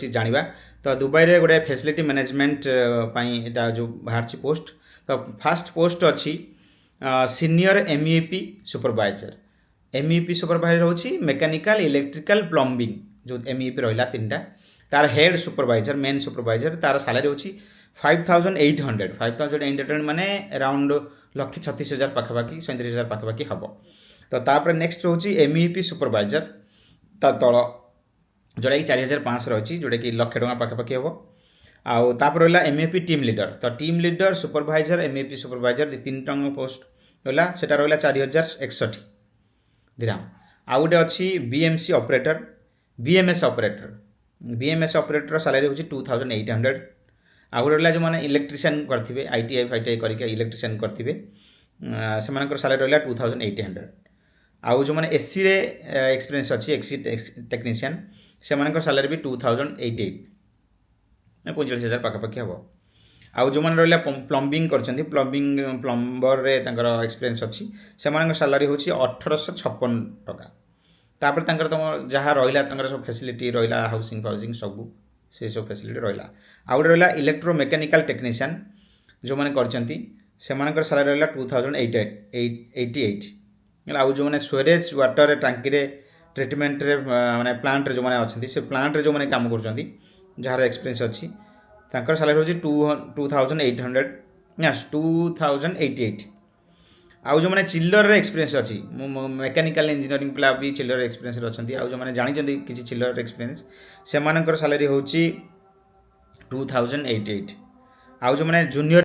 जानिबा तो दुबई रे गोटे फैसिलिटी मैनेजमेंट एटा जो बाहर पोस्ट तो फास्ट पोस्ट अच्छी senior MEP supervisor MEP supervisor होची मेकानिकल इलेक्ट्रिकल प्लम्बिंग जो एमईपी रहिला तीनटा तार हेड सुपरवाइजर मेन सुपरवाइजर तार सैलरी होची 5,800 माने अराउंड 1,36,000 पाखापाखि 37,000 पाखापाखि हम तो तापर नेक्स्ट रोची एमईपी सुपरवाइजर ता तल जोटा कि 4,500 रही जोटा कि 1,00,000 टଙ୍କା पाखापाखि हम आउ तापर रहा एमईपी टीम लीडर तो team leader supervisor MEP supervisor 3 post रहा सेटा रहा 4,061 दिराम आउ गोटे अच्छी BMC operator BMS operator salary होची 2,800 आउ गोटे रहा जो मैंने इलेक्ट्रीशियन करथिबे आईटीआई फाईटीआई करके इलेक्ट्रीशियन करथिबे सेमानकर सैलरी रहा 2,800 आउ जो मैंने एससी रे एक्सपीरियंस अच्छी एससी टेक्नीशियन से सैलरी भी 2,088 45,000 पाखापाखि हम आउ जो मैंने रहा प्लम्बिंग कर प्लम्बर रे एक्सपीरियंस अच्छी से सैलरी हूँ 1,856 टका तापर तुम जहाँ रहा सब फैसिलिटी रहा हाउसिंग फाउसिंग सब से सब फैसिलिटी रहा आउ गोटे रहा इलेक्ट्रो मेकानिकल टेक्नीशियन जो मैंने कर सैलरी रहा 2,088 आउ जो मैंने स्वेरेज वाटर टांकी ट्रिटमेंट रे माने प्लांट रे जो मैंने अच्छे से प्लांट रे जो मैंने काम कर जार एक्सपीरियंस अच्छी तांकर सैलरी हूँ 2,800 ना 2,088 आउ जो मैंने चिल्लर रे एक्सपीरियंस अच्छी मेकानिकल इंजीनियरिंग पिला भी चिल्लर एक्सपीरियंस अच्छी आउ जो मैंने जानी किसी चिल्लर एक्सपीरियंस से सैलरी हूँ 2,088 आउ जो मैंने जूनियर